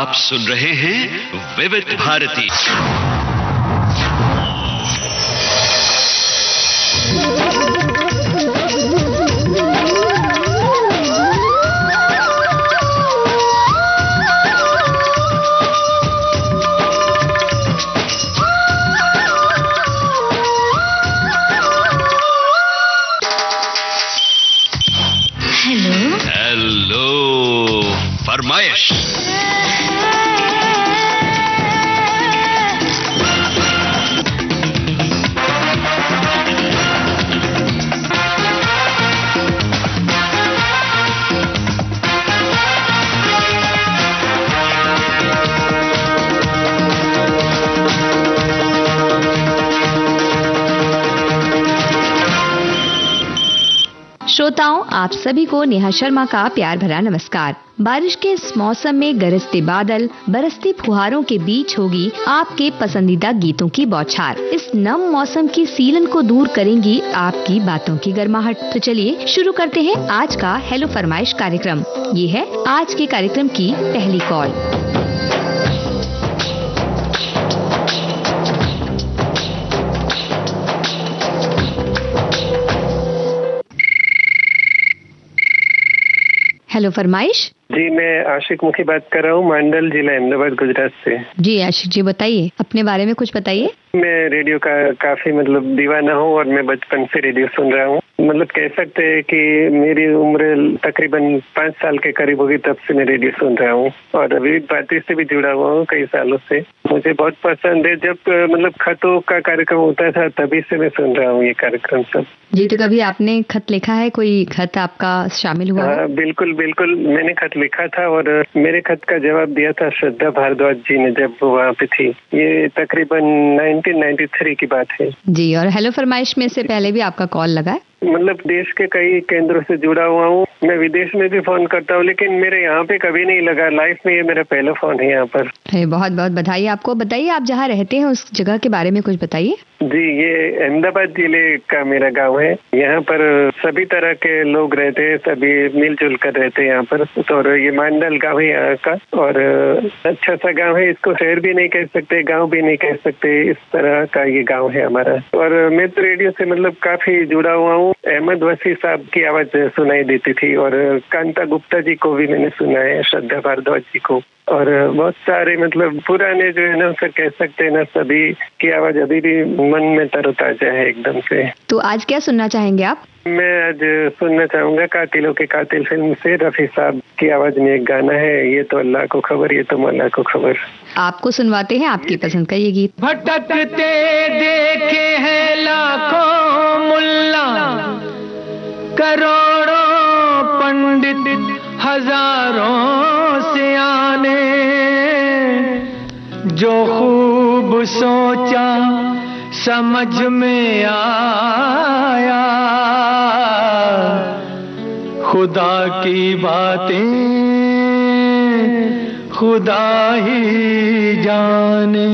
आप सुन रहे हैं विविध भारती। हेलो फरमाइश। श्रोताओं, आप सभी को नेहा शर्मा का प्यार भरा नमस्कार। बारिश के इस मौसम में गरजते बादल, बरसती फुहारों के बीच होगी आपके पसंदीदा गीतों की बौछार। इस नम मौसम की सीलन को दूर करेंगी आपकी बातों की गर्माहट। तो चलिए शुरू करते हैं आज का हेलो फरमाइश कार्यक्रम। ये है आज के कार्यक्रम की पहली कॉल। हेलो फरमाइश। जी, मैं आशिक मुखी बात कर रहा हूँ, मांडल जिला अहमदाबाद गुजरात से। जी आशिक जी, बताइए, अपने बारे में कुछ बताइए। मैं रेडियो का काफी दीवाना हूँ और मैं बचपन से रेडियो सुन रहा हूँ। कह सकते हैं कि मेरी उम्र तकरीबन 5 साल के करीब होगी, तब से मैं रेडियो सुन रहा हूँ और विविध भारती से भी जुड़ा हुआ हूँ कई सालों से। मुझे बहुत पसंद है। जब खतों का कार्यक्रम होता था तभी से मैं सुन रहा हूँ ये कार्यक्रम सब। जी, तो कभी आपने खत लिखा है? कोई खत आपका शामिल हुआ? हाँ, बिल्कुल बिल्कुल, मैंने खत लिखा था और मेरे खत का जवाब दिया था श्रद्धा भारद्वाज जी ने जब वहाँ पे थी। ये तकरीबन 1993 की बात है। जी, और हेलो फरमाइश में से पहले भी आपका कॉल लगा है? देश के कई केंद्रों से जुड़ा हुआ हूँ। मैं विदेश में भी फोन करता हूँ, लेकिन मेरे यहाँ पे कभी नहीं लगा। लाइफ में ये मेरा पहला फोन है यहाँ पर। बहुत बहुत बधाई आपको। बताइए, आप जहाँ रहते हैं उस जगह के बारे में कुछ बताइए। जी, ये अहमदाबाद जिले का मेरा गांव है। यहाँ पर सभी तरह के लोग रहते हैं, सभी मिलजुल कर रहते हैं यहाँ पर। तो ये मांडल गांव है यहाँ का और अच्छा सा गांव है। इसको शहर भी नहीं कह सकते, गांव भी नहीं कह सकते, इस तरह का ये गांव है हमारा। और मैं तो रेडियो से काफी जुड़ा हुआ हूँ। अहमद वसी साहब की आवाज सुनाई देती थी और कांता गुप्ता जी को भी मैंने सुना है, श्रद्धा भारद्वाज जी को, और बहुत सारे पुराने जो है ना, सर कह सकते हैं ना, सभी की आवाज अभी भी मन में तरोताजा है एकदम से। तो आज क्या सुनना चाहेंगे आप? मैं आज सुनना चाहूंगा कातिलों के कातिल फिल्म से रफी साहब की आवाज में एक गाना है, ये तो अल्लाह को खबर, ये तो मौला को खबर। आपको सुनवाते हैं आपकी पसंद का ये गीत। भटकते देखे हैं लाखों मुल्ला, करोड़ों पंडित, हजारों सियाने, जो खूब सोचा समझ में आया, खुदा की बातें खुदा ही जाने।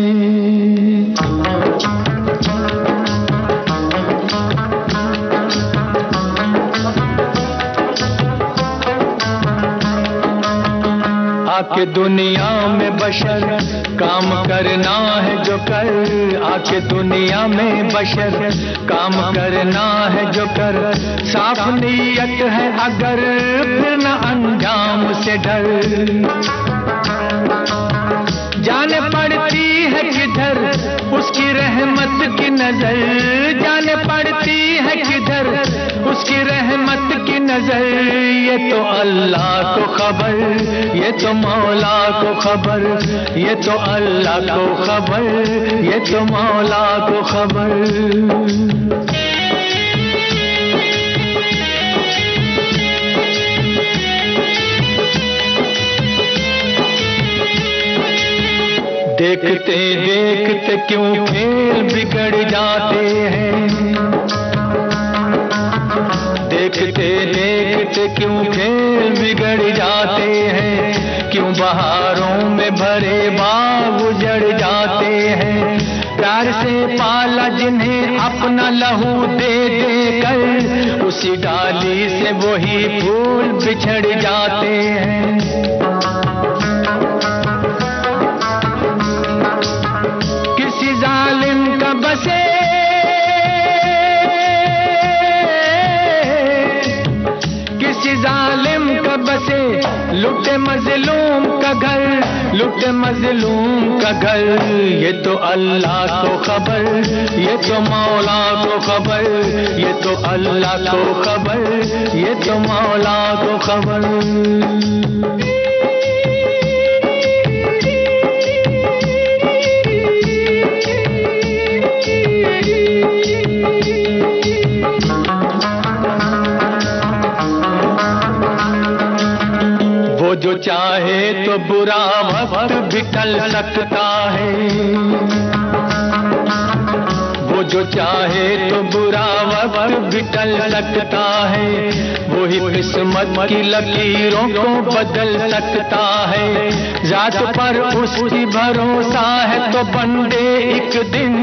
आके दुनिया में बशर काम करना है जो कर, आके दुनिया में बशर काम करना है जो कर, साफ नीयत है अगर फिर न अंजाम से डर। जाने पड़ती है किधर उसकी रहमत की नजर, जाने पड़ती है किधर उसकी रहमत की नजर, ये तो अल्लाह को खबर, ये तो मौला को खबर, ये तो अल्लाह को खबर, ये तो मौला को खबर। देखते देखते क्यों खेल बिगड़ जाते हैं, देखते देखते क्यों खेल बिगड़ जाते हैं, क्यों बहारों में भरे बाग उजड़ जाते हैं। प्यार से पाला जिन्हें अपना लहू दे दे कर, उसी डाली से वही फूल बिछड़ जाते हैं। लुटे मजलूम का घर, लुटे मजलूम का घर। ये तो अल्लाह को खबर, ये तो मौला को खबर, ये तो अल्लाह को खबर, ये तो मौला को खबर। जो चाहे तो बुरा वक्त भी टल सकता है, वो जो चाहे तो बुरा वक्त भी टल सकता है। वही किस्मत की लकीरों को बदल सकता है। रात पर उसकी भरोसा है तो बंदे एक दिन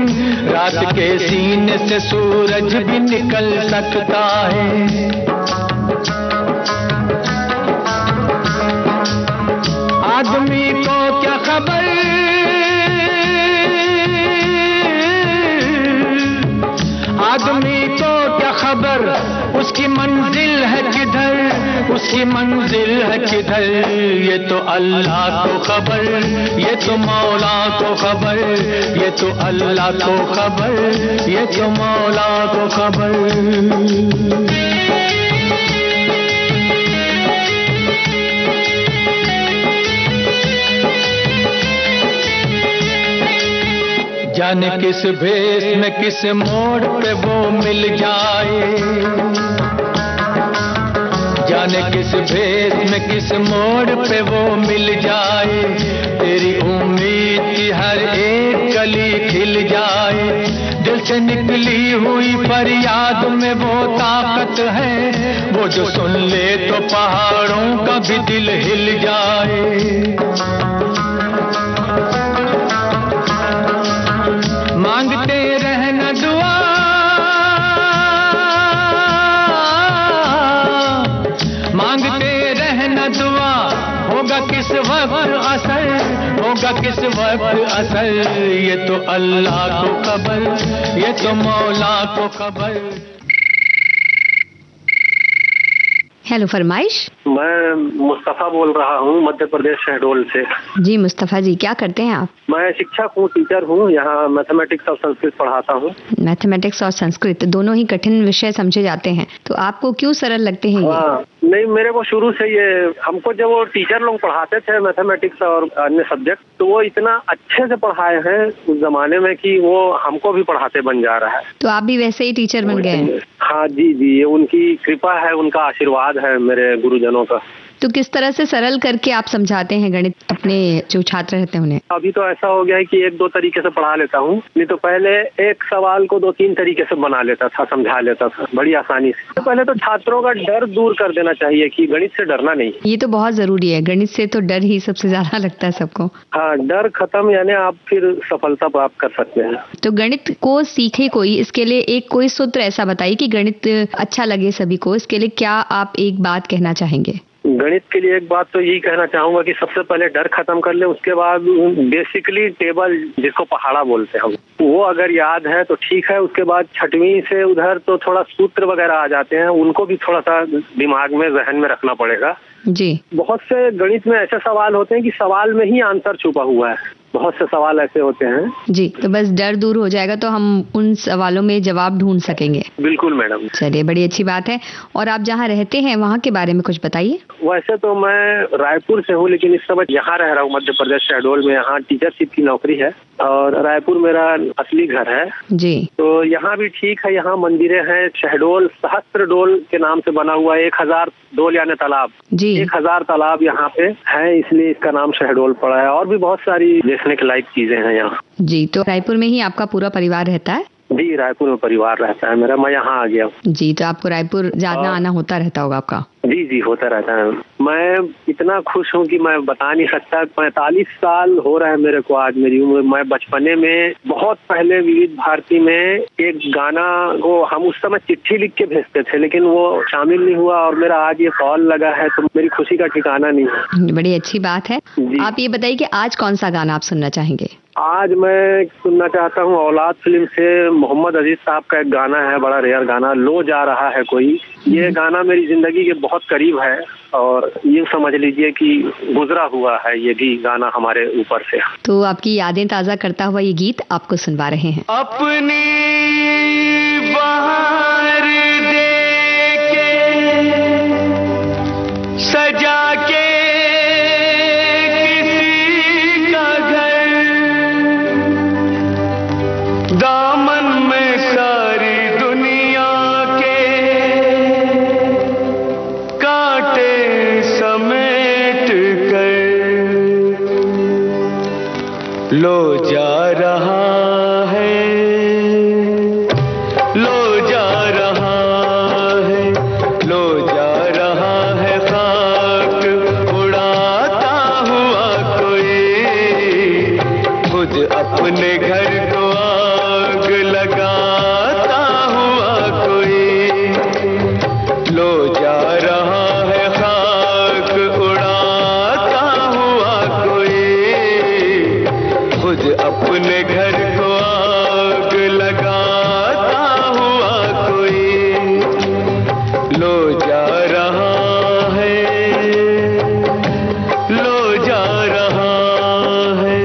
रात के सीने से सूरज भी निकल सकता है। आदमी को क्या खबर, आदमी को क्या खबर, उसकी मंजिल है किधर, उसकी मंजिल है किधर। ये तो अल्लाह को खबर, ये तो मौला को खबर, ये तो अल्लाह को खबर, ये तो मौला को खबर। जाने किस भेष में किस मोड़ पे वो मिल जाए, जाने किस भेष में किस मोड़ पे वो मिल जाए। तेरी उम्मीद की हर एक कली खिल जाए। दिल से निकली हुई फरियाद में वो ताकत है, वो जो सुन ले तो पहाड़ों का भी दिल हिल जाए। मांगते रहना दुआ, मांगते रहना दुआ, होगा किस वक्त असर, होगा किस वक्त असर। ये तो अल्लाह को खबर, ये तो मौला को खबर। हेलो फरमाइश। मैं मुस्तफा बोल रहा हूँ मध्य प्रदेश शहडोल से। जी मुस्तफा जी, क्या करते हैं आप? मैं शिक्षक हूँ, टीचर हूँ। यहाँ मैथमेटिक्स और संस्कृत पढ़ाता हूँ। मैथमेटिक्स और संस्कृत दोनों ही कठिन विषय समझे जाते हैं, तो आपको क्यों सरल लगते हैं ये? नहीं, मेरे को शुरू से ये, हमको जब वो टीचर लोग पढ़ाते थे मैथमेटिक्स और अन्य सब्जेक्ट, तो वो इतना अच्छे से पढ़ाए हैं उस जमाने में कि वो हमको भी पढ़ाते बन जा रहा है। तो आप भी वैसे ही टीचर बन गए? हाँ जी जी, ये उनकी कृपा है, उनका आशीर्वाद है मेरे गुरुजनों का। तो किस तरह से सरल करके आप समझाते हैं गणित अपने जो छात्र रहते हैं उन्हें? अभी तो ऐसा हो गया है कि 1-2 तरीके से पढ़ा लेता हूँ, नहीं तो पहले एक सवाल को 2-3 तरीके से बना लेता था, समझा लेता था बड़ी आसानी से। तो पहले तो छात्रों का डर दूर कर देना चाहिए कि गणित से डरना नहीं। ये तो बहुत जरूरी है, गणित से तो डर ही सबसे ज्यादा लगता है सबको। हाँ, डर खत्म, यानी आप फिर सफलता प्राप्त कर सकते हैं। तो गणित को सीखे कोई, इसके लिए एक कोई सूत्र ऐसा बताइए कि गणित अच्छा लगे सभी को, इसके लिए क्या आप एक बात कहना चाहेंगे? गणित के लिए एक बात तो यही कहना चाहूंगा कि सबसे पहले डर खत्म कर ले, उसके बाद बेसिकली टेबल जिसको पहाड़ा बोलते हैं वो अगर याद है तो ठीक है। उसके बाद 6वीं से उधर तो थोड़ा सूत्र वगैरह आ जाते हैं, उनको भी थोड़ा सा दिमाग में जहन में रखना पड़ेगा जी। बहुत से गणित में ऐसे सवाल होते हैं कि सवाल में ही आंसर छुपा हुआ है, बहुत से सवाल ऐसे होते हैं जी। तो बस डर दूर हो जाएगा तो हम उन सवालों में जवाब ढूंढ सकेंगे। बिल्कुल मैडम। चलिए, बड़ी अच्छी बात है। और आप जहाँ रहते हैं वहाँ के बारे में कुछ बताइए। वैसे तो मैं रायपुर से हूँ, लेकिन इस समय यहाँ रह रहा हूँ मध्य प्रदेश शहडोल में। यहाँ टीचरशिप की नौकरी है और रायपुर मेरा असली घर है जी। तो यहाँ भी ठीक है। यहाँ मंदिरें हैं, शहडोल सहस्त्र डोल के नाम से बना हुआ 1000 डोल यानी तालाब जी। 1000 तालाब यहाँ पे है, इसलिए इसका नाम शहडोल पड़ा है। और भी बहुत सारी देखने के लायक चीजें हैं यहाँ जी। तो रायपुर में ही आपका पूरा परिवार रहता है? जी, रायपुर में परिवार रहता है मेरा, मैं यहाँ आ गया हूँ जी। तो आपको रायपुर जाना आना होता रहता होगा आपका? जी जी, होता रहता है। मैं इतना खुश हूँ कि मैं बता नहीं सकता। 45 साल हो रहा है मेरे को आज, मेरी उम्र। मैं बचपने में बहुत पहले विविध भारती में एक गाना को हम उस समय चिट्ठी लिख के भेजते थे, लेकिन वो शामिल नहीं हुआ और मेरा आज ये कॉल लगा है तो मेरी खुशी का ठिकाना नहीं है। बड़ी अच्छी बात है। आप ये बताइए कि आज कौन सा गाना आप सुनना चाहेंगे? आज मैं सुनना चाहता हूँ औलाद फिल्म से मोहम्मद अजीज साहब का एक गाना है, बड़ा रेयर गाना, लो जा रहा है कोई। ये गाना मेरी जिंदगी के बहुत करीब है और ये समझ लीजिए कि गुजरा हुआ है ये भी गाना हमारे ऊपर से। तो आपकी यादें ताजा करता हुआ ये गीत आपको सुनवा रहे हैं। अपनी बहार दे के सजा के किसी का घर, दामन में सारी दुनिया के कांटे समेट कर लो जा रहा है, लो जा रहा है, लो जा रहा है खाक उड़ाता हुआ कोई, खुद अपने घर को आग लगाता हुआ कोई, लो जा रहा है खाक उड़ाता हुआ कोई, खुद अपने घर को आग लगाता हुआ कोई, लो जा रहा है, लो जा रहा है।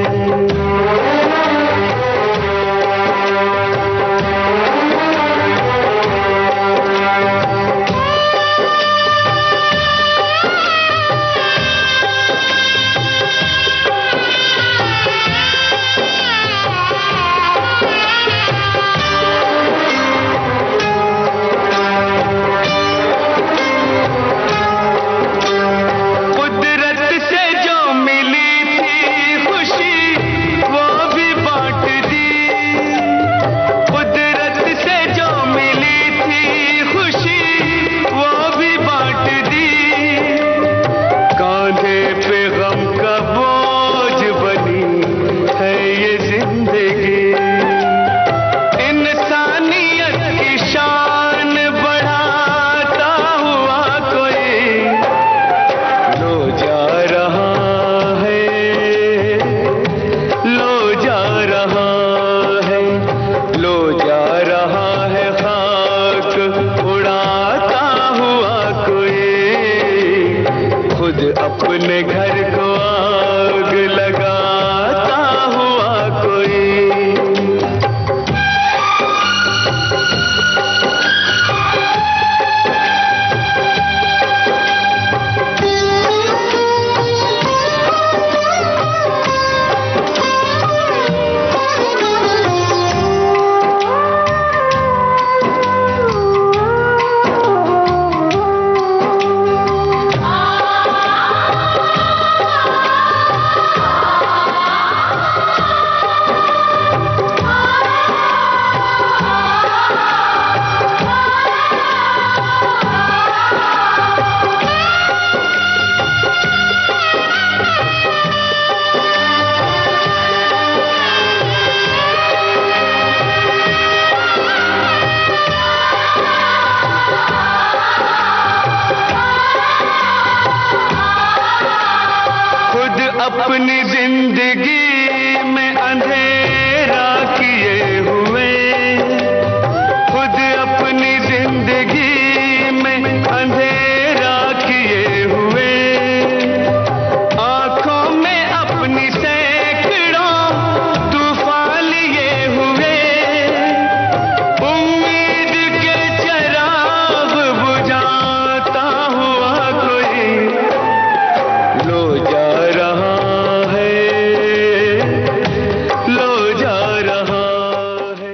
अपने घर को आग लगाता हुआ कोई। अपनी जिंदगी में अंधेरा किए हुए, खुद अपनी जिंदगी में अंधेरा किए हुए, आंखों में अपनी सैकड़ों तूफान लिए हुए, उम्मीद के चिराग बुझाता हुआ कोई, लो जा रहा है, लो जा रहा है।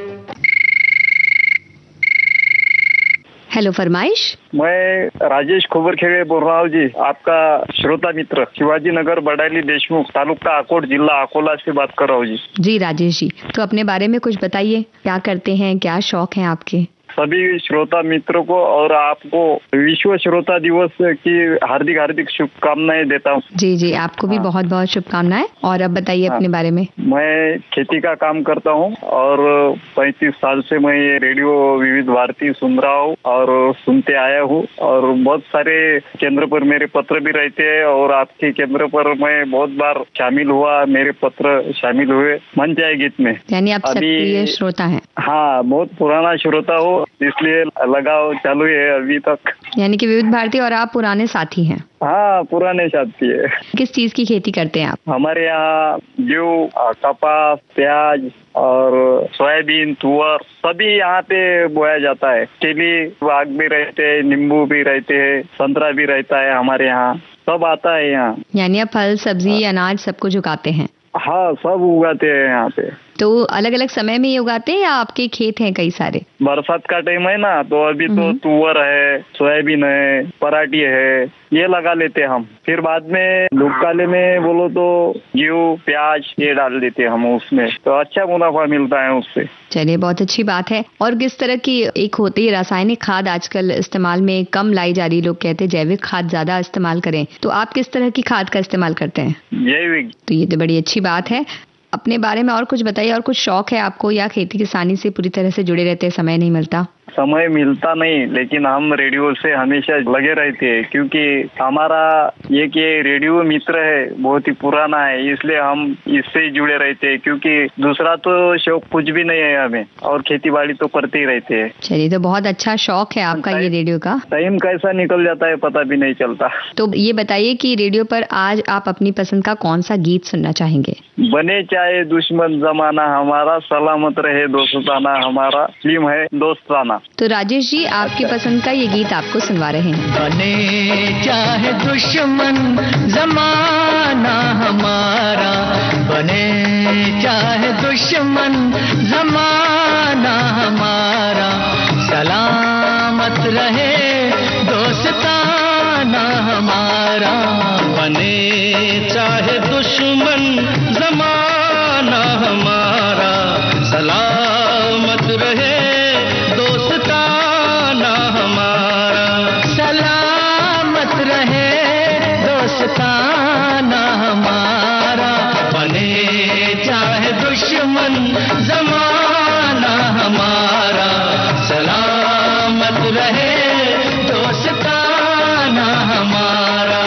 हेलो फरमाइश। मैं राजेश खोबरखेड़े बोल रहा हूँ जी, आपका श्रोता मित्र, शिवाजी नगर बडाली देशमुख तालुका आकोट जिला अकोला से बात कर रहा हूँ जी। जी राजेश जी, तो अपने बारे में कुछ बताइए, क्या करते हैं, क्या शौक हैं आपके? सभी श्रोता मित्रों को और आपको विश्व श्रोता दिवस की हार्दिक हार्दिक शुभकामनाएं देता हूँ। जी जी, आपको भी बहुत बहुत शुभकामनाएं। और अब बताइए अपने बारे में। मैं खेती का काम करता हूँ और 35 साल से मैं ये रेडियो विविध भारती सुन रहा हूँ और सुनते आया हूँ और बहुत सारे केंद्र पर मेरे पत्र भी रहते हैं और आपके केंद्र पर मैं बहुत बार शामिल हुआ, मेरे पत्र शामिल हुए मन चाहे गीत में। यानी आप सक्रिय श्रोता हैं? हाँ, बहुत पुराना श्रोता हो, इसलिए लगाव चालू है अभी तक। यानी कि विविध भारती और आप पुराने साथी हैं? हाँ, पुराने साथी है। किस चीज की खेती करते हैं आप? हमारे यहाँ गेहूं, कपास, प्याज और सोयाबीन, तुअर सभी यहाँ पे बोया जाता है। केली बाग भी रहते हैं, नींबू भी रहते हैं, संतरा भी रहता है, हमारे यहाँ सब आता है यहाँ। यानी आप फल, सब्जी, अनाज सब कुछ उगाते हैं? हाँ, सब उगाते हैं यहाँ पे। तो अलग अलग समय में ये उगाते हैं या आपके खेत हैं कई सारे? बरसात का टाइम है ना, तो अभी तो तुअर है, सोयाबीन है, पराठी है, ये लगा लेते हैं हम। फिर बाद में लुकाले में बोलो तो गेहूं, प्याज ये डाल देते हैं हम उसमें, तो अच्छा मुनाफा मिलता है उससे। चलिए, बहुत अच्छी बात है। और किस तरह की एक होती है रासायनिक खाद आजकल इस्तेमाल में कम लाई जा रही, लोग कहते हैं जैविक खाद ज्यादा इस्तेमाल करें, तो आप किस तरह की खाद का इस्तेमाल करते हैं? जैविक। तो ये तो बड़ी अच्छी बात है। अपने बारे में और कुछ बताइए, और कुछ शौक है आपको या खेती किसानी से पूरी तरह से जुड़े रहते हैं, समय नहीं मिलता? समय मिलता नहीं, लेकिन हम रेडियो से हमेशा लगे रहते हैं क्योंकि हमारा ये रेडियो मित्र है, बहुत ही पुराना है, इसलिए हम इससे जुड़े रहते हैं क्योंकि दूसरा तो शौक कुछ भी नहीं है हमें और खेती बाड़ी तो करते ही रहते हैं। चलिए, तो बहुत अच्छा शौक है आपका ये रेडियो का। टाइम कैसा निकल जाता है पता भी नहीं चलता। तो ये बताइए कि रेडियो पर आज आप अपनी पसंद का कौन सा गीत सुनना चाहेंगे? बने चाहे दुश्मन जमाना हमारा, सलामत रहे दोस्ताना हमारा, फिल्म है दोस्ताना। तो राजेश जी, आपकी पसंद का ये गीत आपको सुनवा रहे हैं। बने चाहे दुश्मन जमाना हमारा, बने चाहे दुश्मन जमाना हमारा, सलामत रहे दोस्ताना हमारा। बने चाहे दुश्मन जमाना हमारा, सलामत रहे दोस्ताना हमारा, सलामत रहे दोस्ताना हमारा। बने चाहे दुश्मन जमाना हमारा, सलामत रहे दोस्ताना हमारा।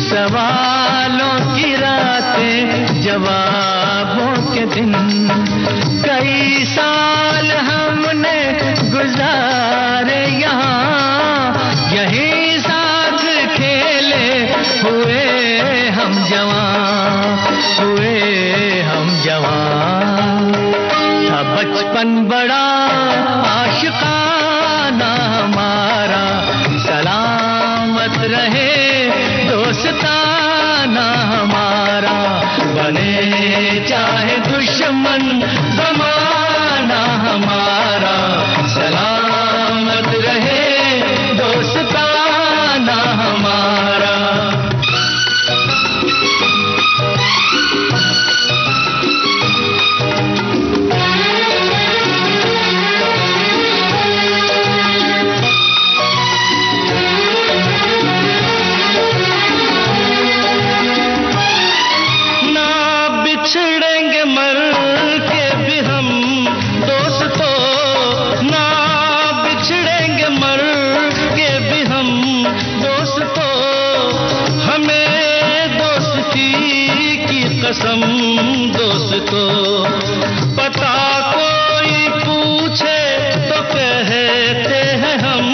सवालों की रातें जवाबों के दिन, कई साल हमने गुजारे यहाँ, यही साथ खेले हुए हम जवां, हुए हम जवां। था बचपन बड़ा आशिकाना हमारा, सलामत रहे दोस्ताना हमारा। बने चाहे दुश्मन जमाना हमारा, सलामत रहे दोस्ताना हमारा। बिछड़ेंगे मर के भी हम दोस्तों, ना बिछड़ेंगे मर के भी हम दोस्तों, हमें दोस्ती की कसम दोस्तों। पता कोई पूछे तो कहते हैं हम,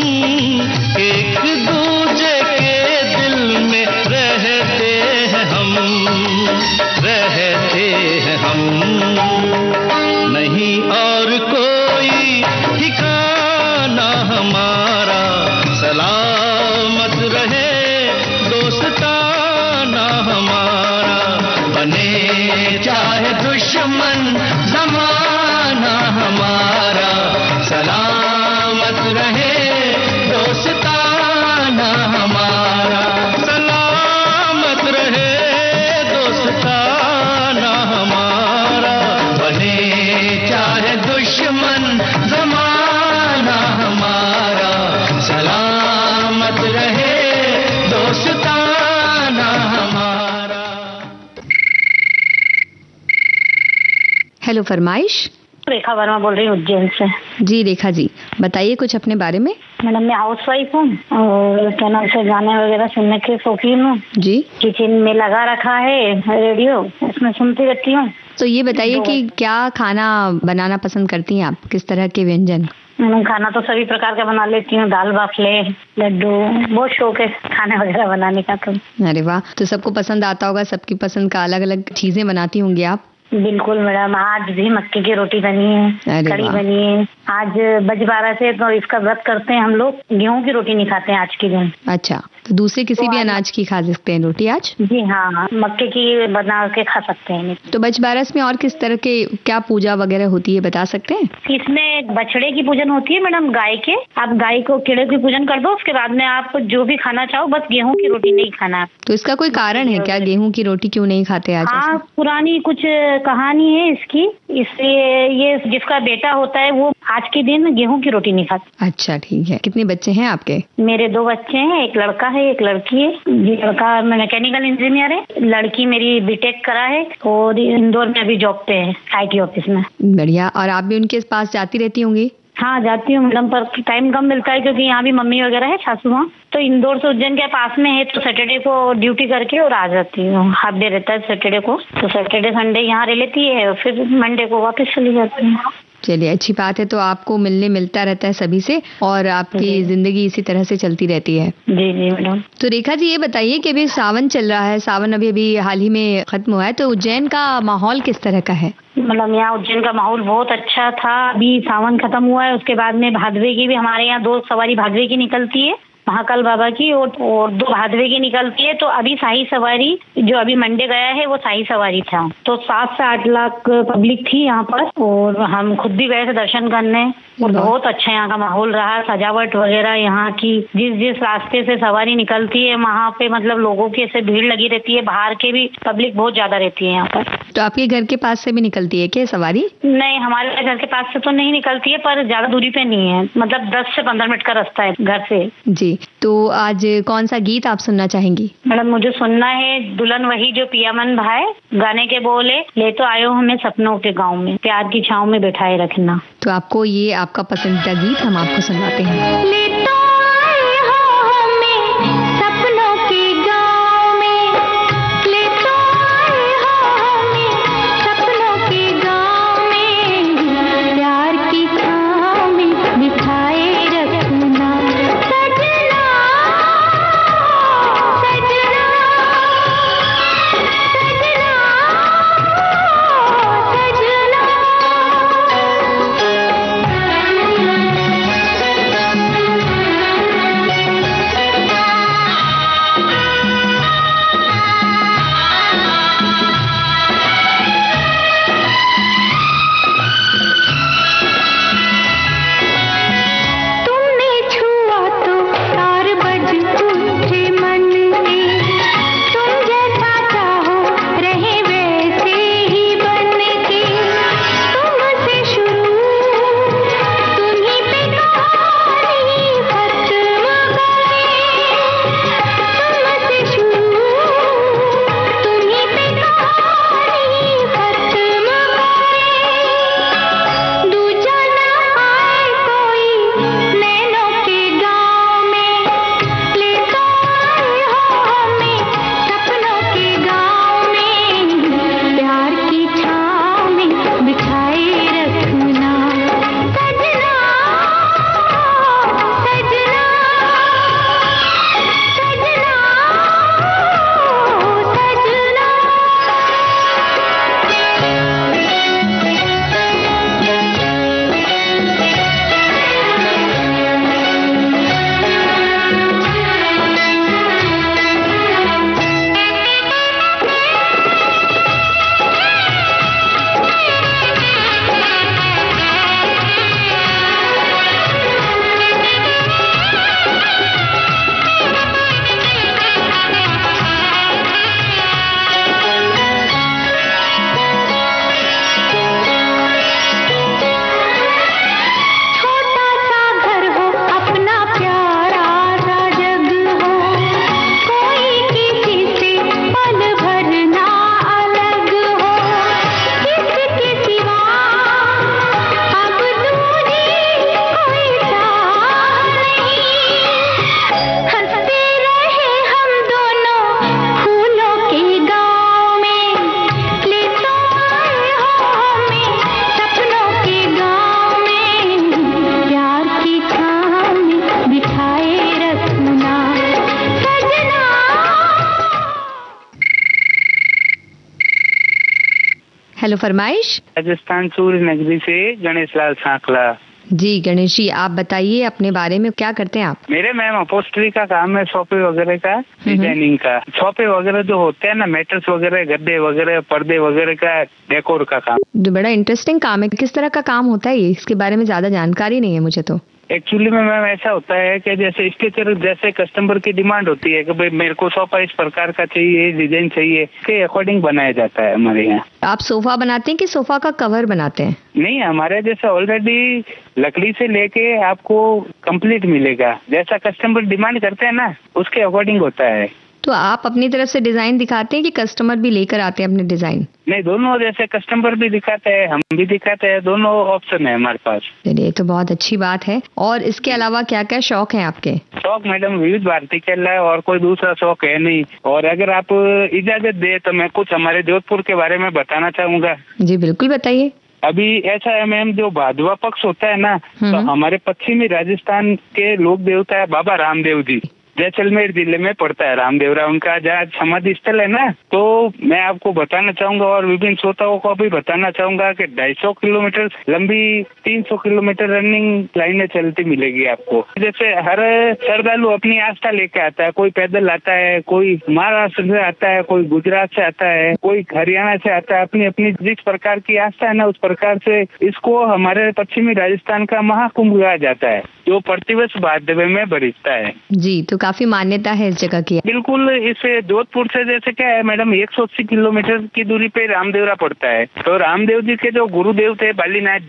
एक दूजे के दिल में रहते हेलो फरमाइश। रेखा वर्मा बोल रही हूँ उज्जैन से। जी रेखा जी, बताइए कुछ अपने बारे में। मैडम मैं हाउस वाइफ हूँ और क्या नाम से गाने वगैरह सुनने के शौकीन हूँ जी। किचन में लगा रखा है रेडियो, उसमें सुनती रहती हूँ। तो ये बताइए कि क्या खाना बनाना पसंद करती हैं आप, किस तरह के व्यंजन? खाना तो सभी प्रकार का बना लेती हूँ, दाल बाफले, लड्डू, बहुत शौक है खाने वगैरह बनाने का। तो अरे वाह, तो सबको पसंद आता होगा, सबकी पसंद का अलग अलग चीजें बनाती होंगी आप। बिल्कुल मैडम, आज भी मक्के की रोटी बनी है, कड़ी बनी है। आज बजबारा से तो इसका व्रत करते हैं हम लोग, गेहूं की रोटी नहीं खाते हैं आज के दिन। अच्छा, तो दूसरे किसी भी अनाज की खा सकते हैं रोटी आज? जी हाँ, मक्के की बना के खा सकते हैं। तो बजबारस में और किस तरह के क्या पूजा वगैरह होती है, बता सकते हैं? इसमें बछड़े की पूजन होती है मैडम, गाय के। आप गाय को कीड़े की पूजन कर दो, उसके बाद में आप जो भी खाना चाहो, बस गेहूं की रोटी नहीं खाना। तो इसका कोई कारण है क्या, गेहूं की रोटी क्यों नहीं खाते आज? हाँ, पुरानी कुछ कहानी है इसकी, इसलिए ये जिसका बेटा होता है वो आज के दिन गेहूं की रोटी नहीं खाता। अच्छा ठीक है। कितने बच्चे हैं आपके? मेरे 2 बच्चे हैं, एक लड़का है एक लड़की है। जी, लड़का मैकेनिकल इंजीनियर है, लड़की मेरी बीटेक करा है और इंदौर में अभी जॉब पे है IT ऑफिस में। बढ़िया। और आप भी उनके पास जाती रहती होंगी? हाँ जाती हूँ मैडम, पर टाइम कम मिलता है क्योंकि यहाँ भी मम्मी वगैरह है, सासू माँ। तो इंदौर से उज्जैन के पास में है, तो सैटरडे को ड्यूटी करके और आ जाती हूँ। हाफ डे रहता है सैटरडे को, तो सैटरडे संडे यहाँ रह लेती है और फिर मंडे को वापस चली जाती है। चलिए अच्छी बात है, तो आपको मिलता रहता है सभी से और आपकी जिंदगी इसी तरह से चलती रहती है। जी जी मैडम। तो रेखा जी ये बताइए कि अभी सावन चल रहा है, सावन अभी हाल ही में खत्म हुआ है, तो उज्जैन का माहौल किस तरह का है? मतलब यहाँ उज्जैन का माहौल बहुत अच्छा था। अभी सावन खत्म हुआ है, उसके बाद में भादवे की भी हमारे यहाँ 2 सवारी भादवे की निकलती है, महाकाल बाबा की, और 2 भादवे की निकलती है। तो अभी शाही सवारी जो अभी मंडे गया है वो शाही सवारी था, तो 7 से 8 लाख पब्लिक थी यहाँ पर और हम खुद भी गए थे दर्शन करने और बहुत अच्छा यहाँ का माहौल रहा। सजावट वगैरह यहाँ की, जिस रास्ते से सवारी निकलती है वहाँ पे मतलब लोगों की ऐसे भीड़ लगी रहती है, बाहर के भी पब्लिक बहुत ज्यादा रहती है यहाँ पर। तो आपके घर के पास से भी निकलती है क्या सवारी? नहीं, हमारे घर के पास से तो नहीं निकलती है, पर ज्यादा दूरी पे नहीं है, मतलब 10 से 15 मिनट का रास्ता है घर से। जी, तो आज कौन सा गीत आप सुनना चाहेंगी? मैडम मुझे सुनना है दुल्हन वही जो पिया मन भाए, गाने के बोले ले तो आयो हमें सपनों के गाँव में, प्यार की छाँव में बैठाए रखना। तो आपको ये आपका पसंदीदा गीत हम आपको सुनवाते हैं। ले तो आए हो हमें सपनों के गाँव में, ले तो आए हो हमें सपनों के गाँव में, प्यार की छाँव में बिठाए रखना सजना, सजना, सजना, सजना। हेलो, फरमाइश। राजस्थान सूर्य नगरी से गणेश लाल सांकला। जी गणेश जी, आप बताइए अपने बारे में, क्या करते हैं आप? मेरे मैम अपोस्टरी का काम है, सोफे वगैरह का डिजाइनिंग का। सोफे वगैरह जो होते हैं ना, मैटर्स वगैरह, गद्दे वगैरह, पर्दे वगैरह का डेकोर का काम। जो बड़ा इंटरेस्टिंग काम है। किस तरह का काम होता है ये? इसके बारे में ज्यादा जानकारी नहीं है मुझे तो। एक्चुअली में मैम ऐसा होता है कि जैसे स्ट्रक्चर, जैसे कस्टमर की डिमांड होती है कि भाई मेरे को सोफा इस प्रकार का चाहिए, डिजाइन चाहिए, के अकॉर्डिंग बनाया जाता है हमारे यहाँ। आप सोफा बनाते हैं कि सोफा का कवर बनाते हैं? नहीं, हमारे जैसे ऑलरेडी लकड़ी से लेके आपको कंप्लीट मिलेगा, जैसा कस्टमर डिमांड करते हैं ना उसके अकॉर्डिंग होता है। तो आप अपनी तरफ से डिजाइन दिखाते हैं कि कस्टमर भी लेकर आते हैं अपने डिजाइन? नहीं, दोनों, जैसे कस्टमर भी दिखाते हैं, हम भी दिखाते हैं, दोनों ऑप्शन है हमारे पास। चलिए, तो बहुत अच्छी बात है। और इसके अलावा क्या क्या शौक है आपके? शौक मैडम विविध भारती के अलावा और कोई दूसरा शौक है नहीं। और अगर आप इजाजत दे तो मैं कुछ हमारे जोधपुर के बारे में बताना चाहूँगा। जी बिल्कुल, बताइए। अभी ऐसा है मैम, जो भादवा पक्ष होता है ना, तो हमारे पश्चिमी राजस्थान के लोक देवता है बाबा रामदेव जी, जैसलमेर जिले में पड़ता है रामदेवरा उनका जहाँ समाधि स्थल है ना। तो मैं आपको बताना चाहूंगा और विभिन्न श्रोताओं को भी बताना चाहूंगा कि 250 किलोमीटर लंबी 300 किलोमीटर रनिंग लाइनें चलती मिलेगी आपको। जैसे हर श्रद्धालु अपनी आस्था लेके आता है, कोई पैदल आता है, कोई महाराष्ट्र से आता है, कोई गुजरात से आता है, कोई हरियाणा से आता है। अपनी अपनी जिस प्रकार की आस्था है ना, उस प्रकार से इसको हमारे पश्चिमी राजस्थान का महाकुंभ कहा जाता है, जो प्रतिवर्ष भादवे में बरसता है। जी, तो काफी मान्यता है इस जगह की। बिल्कुल। इस जोधपुर से जैसे क्या है मैडम, 180 किलोमीटर की दूरी पे रामदेवरा पड़ता है। तो रामदेव जी के जो गुरुदेव थे बालीनाथ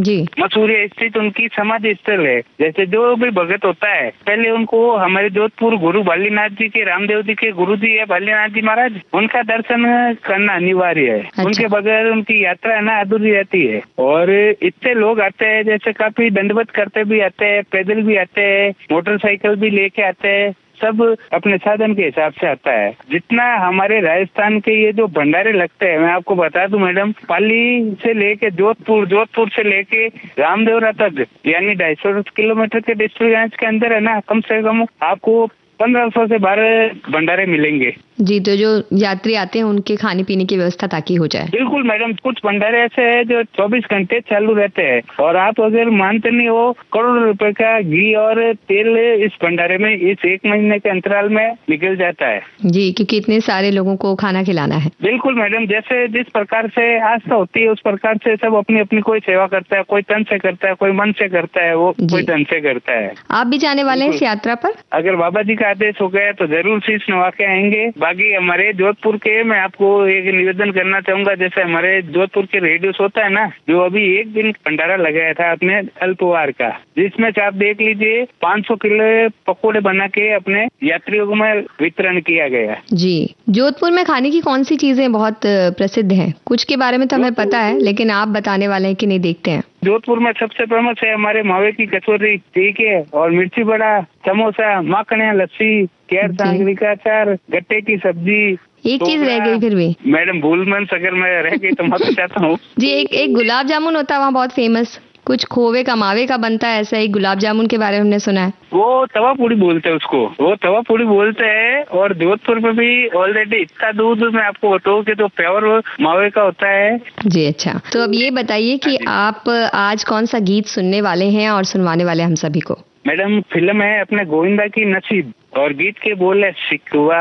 जी, मसूरी स्थित उनकी समाधि स्थल है। जैसे जो भी भगत होता है, पहले उनको हमारे जोधपुर गुरु बालीनाथ जी के, रामदेव जी के गुरु जी है बालीनाथ जी महाराज, उनका दर्शन करना अनिवार्य है। अच्छा। उनके बगैर उनकी यात्रा है ना अधूरी रहती है। और इतने लोग आते हैं, जैसे काफी दंडवत करते भी आते हैं, पैदल भी आते हैं, मोटरसाइकिल भी लेके आते हैं, सब अपने साधन के हिसाब से आता है। जितना हमारे राजस्थान के ये जो भंडारे लगते हैं, मैं आपको बता दूं मैडम, पाली से लेके जोधपुर, जोधपुर से लेके रामदेवरा तक, यानी 250 किलोमीटर के डिस्टेंस के अंदर है ना, कम से कम आपको 1500 से 12 भंडारे मिलेंगे। जी, तो जो यात्री आते हैं उनके खाने पीने की व्यवस्था ताकि हो जाए। बिल्कुल मैडम, कुछ भंडारे ऐसे हैं जो 24 घंटे चालू रहते हैं। और आप अगर मानते नहीं हो, करोड़ों रुपए का घी और तेल इस भंडारे में इस 1 महीने के अंतराल में निकल जाता है। जी, क्योंकि इतने सारे लोगों को खाना खिलाना है। बिल्कुल मैडम, जैसे जिस प्रकार से आस्था होती है उस प्रकार से सब अपनी अपनी कोई सेवा करता है, कोई तन से करता है, कोई मन से करता है, वो कोई धन से करता है। आप भी जाने वाले हैं इस यात्रा पर? अगर बाबा जी का आदेश हो गया तो जरूर शीश नवा के आएंगे। बाकी हमारे जोधपुर के मैं आपको एक निवेदन करना चाहूंगा, जैसे हमारे जोधपुर के रेडियो होता है ना, जो अभी एक दिन भंडारा लगाया था अपने अल्पवार का, जिसमें आप देख लीजिए 500 किलो पकौड़े बना के अपने यात्रियों को में वितरण किया गया। जी, जोधपुर में खाने की कौन सी चीजें बहुत प्रसिद्ध हैं? कुछ के बारे में तो हमें पता है, लेकिन आप बताने वाले हैं कि नहीं, देखते हैं। जोधपुर में सबसे फेमस है हमारे मावे की कचौरी, ठीक है, और मिर्ची बड़ा, समोसा, माखनिया, लस्सी, केर सांगरी का अचार, गट्टे की सब्जी। एक चीज रह गई फिर भी मैडम, भूल मंस अगर मैं रह गई तो माफी चाहता हूँ। जी, एक गुलाब जामुन होता है वहाँ बहुत फेमस, कुछ खोवे का मावे का बनता है, ऐसा ही गुलाब जामुन के बारे में हमने सुना है। वो तवा पूड़ी बोलते हैं उसको, वो तवा पूड़ी बोलते हैं। और जोधपुर में भी ऑलरेडी इतना दूध मैं आपको बताऊँ कि तो प्योर मावे का होता है। जी, अच्छा। तो अब ये बताइए कि आप आज कौन सा गीत सुनने वाले हैं और सुनवाने वाले हम सभी को? मैडम, फिल्म है अपने गोविंदा की नसीब, और गीत के बोल है, शिकवा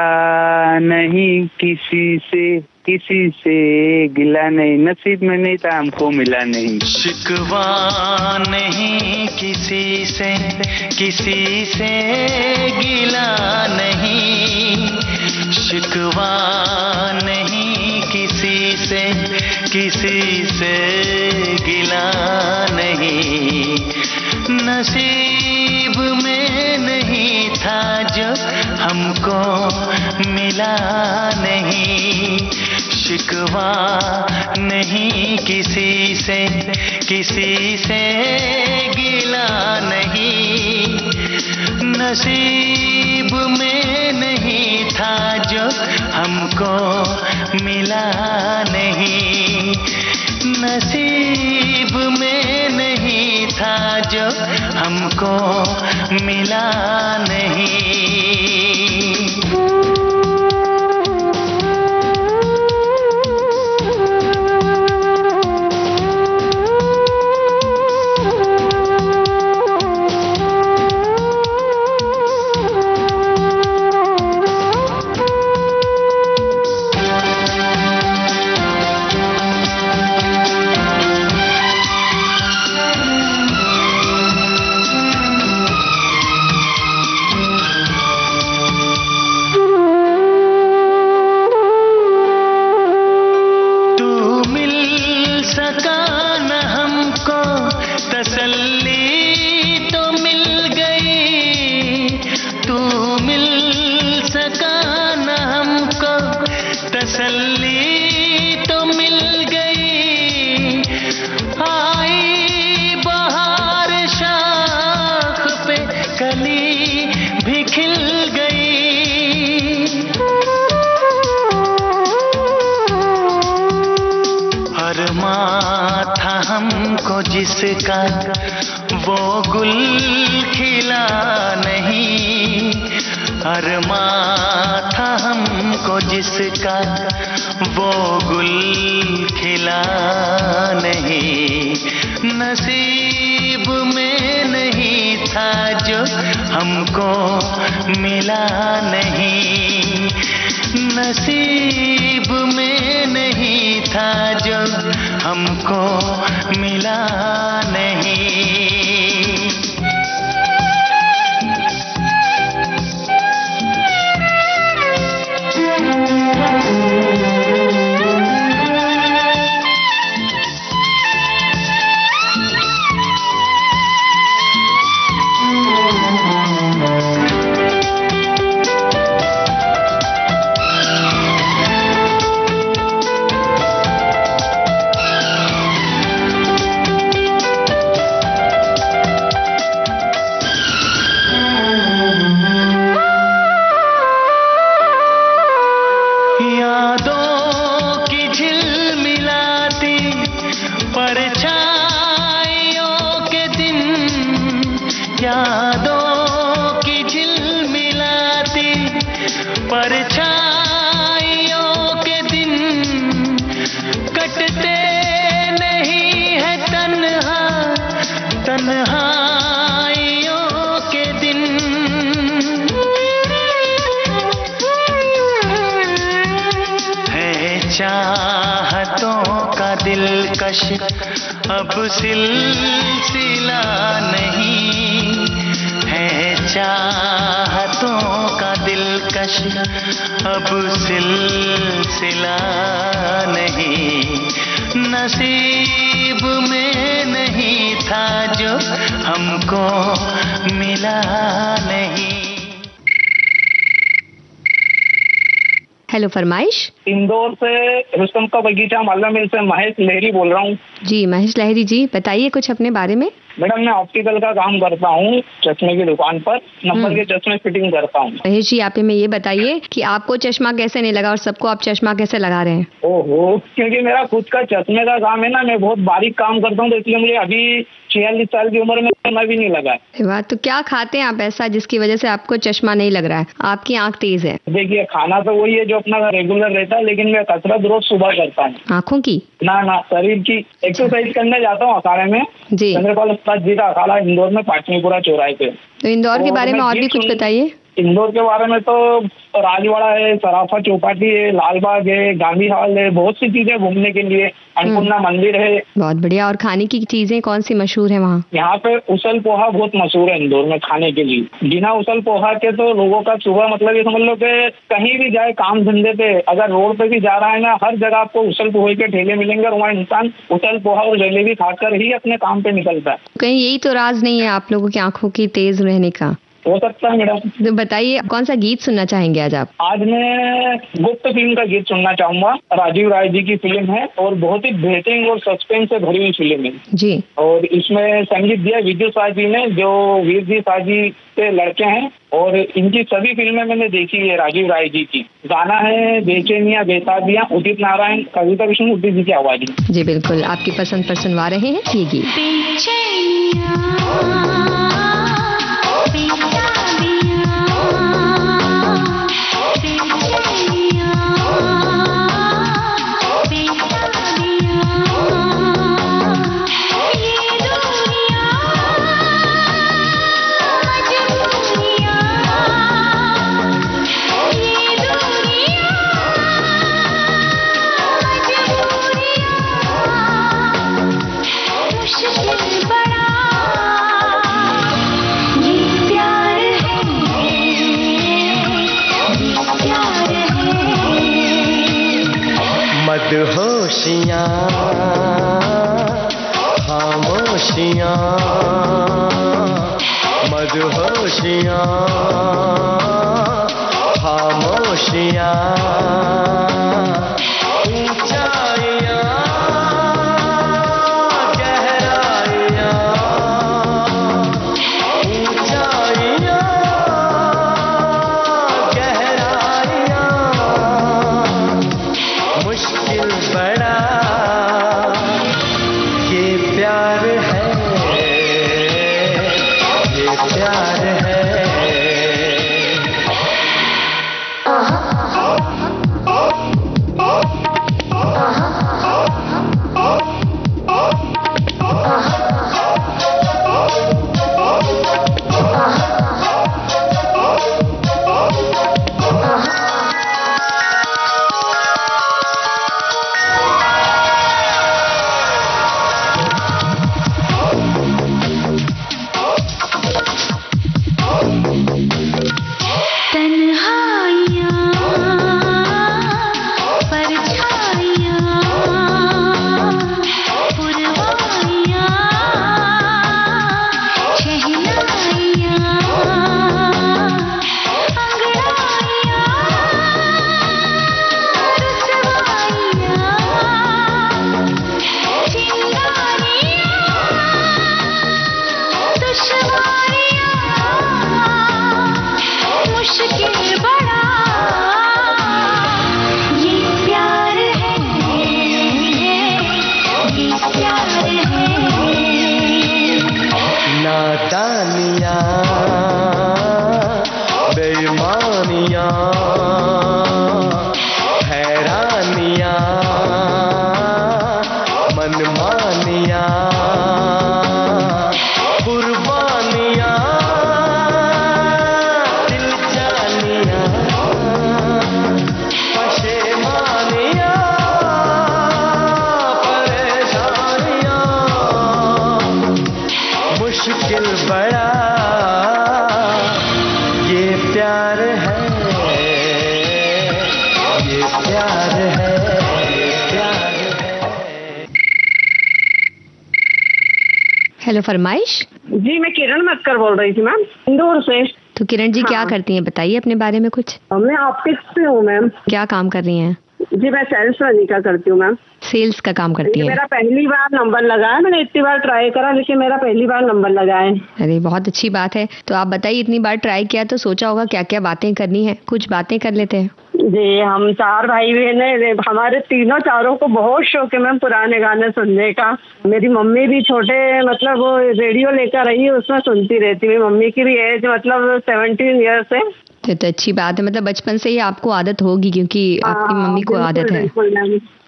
नहीं किसी से गिला नहीं, नसीब में नहीं था हमको मिला नहीं। शिकवा नहीं किसी से गिला नहीं, शिकवा नहीं किसी से गिला नहीं, नसीब में नहीं था जो हमको मिला नहीं, शिकवा नहीं किसी से गिला नहीं, नसीब में नहीं था जो हमको मिला नहीं, नसीब में नहीं था जो हमको मिला नहीं। जिसका वो गुल खिला नहीं, अरमां था हमको जिसका वो गुल खिला नहीं, नसीब में नहीं था जो हमको मिला नहीं, नसीब में नहीं था जो हमको मिला नहीं। अब सिलसिला नहीं है, चाहतों का दिलकश अब सिलसिला नहीं, नसीब में नहीं था जो हमको मिला नहीं। हेलो फरमाइश। इंदौर से रुस्तम का बगीचा मालवा मिल से महेश लहरी बोल रहा हूँ। जी महेश लहरी जी, बताइए कुछ अपने बारे में। मैडम मैं ऑप्टिकल का काम करता हूँ, चश्मे की दुकान पर नंबर के चश्मे फिटिंग करता हूँ। महेश जी आप हमें ये बताइए कि आपको चश्मा कैसे नहीं लगा और सबको आप चश्मा कैसे लगा रहे हैं? ओहो, क्योंकि मेरा खुद का चश्मे का काम है ना, मैं बहुत बारीक काम करता हूँ, तो इसलिए मुझे अभी 46 साल की उम्र में चश्मा भी नहीं लगा है। वाह, तो क्या खाते हैं आप ऐसा जिसकी वजह से आपको चश्मा नहीं लग रहा है? आपकी आँख तेज है? देखिए खाना तो वही है जो अपना रेगुलर रहता है, लेकिन मैं कसरत रोज सुबह करता हूँ। आँखों की? ना शरीर की एक्सरसाइज करने जाता हूँ अखाड़े में। जी। चंद्रपाल उस्ताद जी का अखाड़ा इंदौर में पाटनीपुरा चौराहे पे। तो इंदौर के बारे में और भी कुछ बताइए। इंदौर के बारे में तो राजवाड़ा है, सराफा चौपाटी है, लालबाग है, गांधी हॉल है, बहुत सी चीजें घूमने के लिए, अन्नपूर्णा मंदिर है। बहुत बढ़िया। और खाने की चीजें कौन सी मशहूर है वहाँ? यहाँ पे उसल पोहा बहुत मशहूर है इंदौर में खाने के लिए। बिना उसल पोहा के तो लोगों का सुबह मतलब ये समझ लो कि कहीं भी जाए काम धंधे पे, अगर रोड पे भी जा रहा है ना, हर जगह आपको उसल पोहे के ठेले मिलेंगे और वहाँ इंसान उसल पोहा और जलेबी खाकर ही अपने काम पे निकलता है। कहीं यही तो राज नहीं है आप लोगों की आंखों की तेज रहने का? हो सकता है मैडम। तो बताइए कौन सा गीत सुनना चाहेंगे आज आप? आज मैं गुप्त फिल्म का गीत सुनना चाहूंगा। राजीव राय जी की फिल्म है और बहुत ही बेहतरीन और सस्पेंस से भरी हुई फिल्म है जी। और इसमें संगीत दिया विद्युत शाह जी ने, जो वीर जी शाह जी के लड़के हैं, और इनकी सभी फिल्में मैंने देखी है राजीव राय जी की। गाना है बेचैनिया बेताबियां, उदित नारायण, कविता विष्णुमूर्ति जी की आवाज में। जी बिल्कुल, आपकी पसंद पर सुनवा रहे हैं ये गीत। मदहोशियाँ खामोशियाँ, मदहोशियाँ खामोशियाँ, ऊंचाइयाँ गहराइयाँ, ऊंचाइयाँ गहराइयाँ, मुश्किल बड़ा ये प्यार है। प्यार है। हेलो फरमाइश। जी मैं किरण मक्कर बोल रही थी मैम, इंदौर से। तो किरण जी क्या करती हैं, बताइए अपने बारे में कुछ। मैं ऑप्टिक्स से हूँ मैम। क्या काम कर रही हैं? जी मैं सेल्स रनिंग का करती हूँ मैम। सेल्स का काम करती है? मेरा पहली बार नंबर लगा है, मैंने इतनी बार ट्राई करा लेकिन मेरा पहली बार नंबर लगा है। अरे बहुत अच्छी बात है। तो आप बताइए, इतनी बार ट्राई किया तो सोचा होगा क्या क्या बातें करनी है, कुछ बातें कर लेते हैं। जी हम 4 भाई बहन है, हमारे चारों को बहुत शौक है मैम पुराने गाने सुनने का। मेरी मम्मी भी छोटे मतलब वो रेडियो लेकर रही है, उसमें सुनती रहती है। मम्मी की भी एज मतलब 17 ईयर्स है। तो अच्छी बात है, मतलब बचपन से ही आपको आदत होगी क्योंकि आपकी मम्मी को आदत है।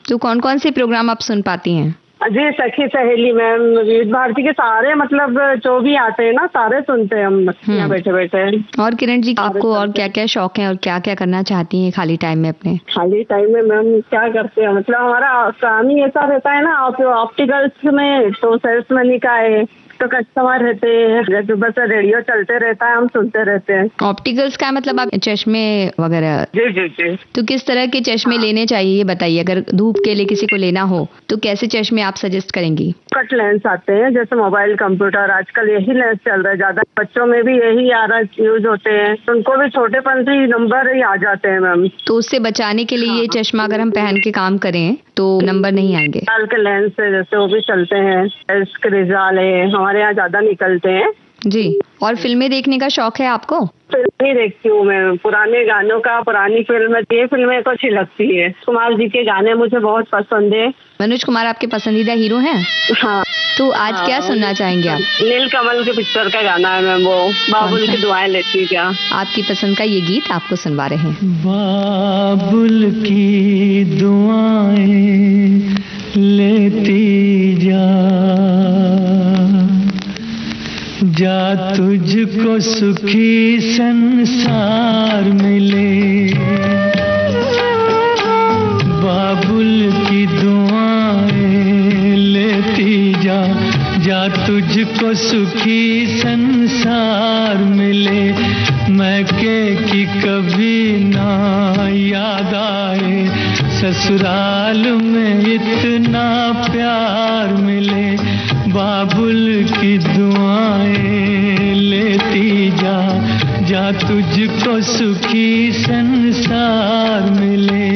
तो कौन कौन से प्रोग्राम आप सुन पाती हैं? जी सखी सहेली मैम, विविध भारती के सारे मतलब जो भी आते हैं ना सारे सुनते हैं हम यहाँ बैठे बैठे। और किरण जी आपको और क्या क्या शौक है और क्या क्या करना चाहती हैं खाली टाइम में अपने? खाली टाइम में मैम क्या करते हैं, मतलब हमारा काम ही ऐसा रहता है ना, ऑप्टिकल्स में तो सेल्समैन का है, तो कस्टमर रहते हैं, बस रेडियो चलते रहता है, हम सुनते रहते हैं। ऑप्टिकल्स का मतलब आप चश्मे वगैरह? जी जी जी। तो किस तरह के चश्मे लेने चाहिए ये बताइए, अगर धूप के लिए किसी को लेना हो तो कैसे चश्मे आप सजेस्ट करेंगी? कट लेंस आते हैं जैसे मोबाइल कंप्यूटर, आजकल यही लेंस चल रहा है ज्यादा, बच्चों में भी यही यूज होते हैं, उनको भी छोटेपन से ही नंबर ही आ जाते हैं मैम। तो उससे बचाने के लिए ये चश्मा अगर हम पहन के काम करें तो नंबर नहीं आएंगे? साल के लेंस है जैसे वो भी चलते हैं, क्रिजाल है, हमारे यहाँ ज्यादा निकलते हैं। जी। और फिल्में देखने का शौक है आपको? फिल्म ही देखती हूँ मैं, पुराने गानों का, पुरानी फिल्म, ये फिल्में तो अच्छी लगती है। कुमार जी के गाने मुझे बहुत पसंद है। मनोज कुमार आपके पसंदीदा हीरो हैं? हाँ। तो आज क्या सुनना चाहेंगे आप? नीलकमल के पिक्चर का गाना है मैम, वो बाबुल की दुआएं लेती क्या। आपकी पसंद का ये गीत आपको सुनवा रहे हैं। बाबुल की दुआएं लेती जा, जा तुझको सुखी संसार मिले। बाबुल की दुआएं लेती जा, जा तुझको सुखी संसार मिले। मैके की कभी ना याद आए, ससुराल में इतना प्यार मिले। बाबुल की दुआएं लेती जा, जा तुझको सुखी संसार मिले।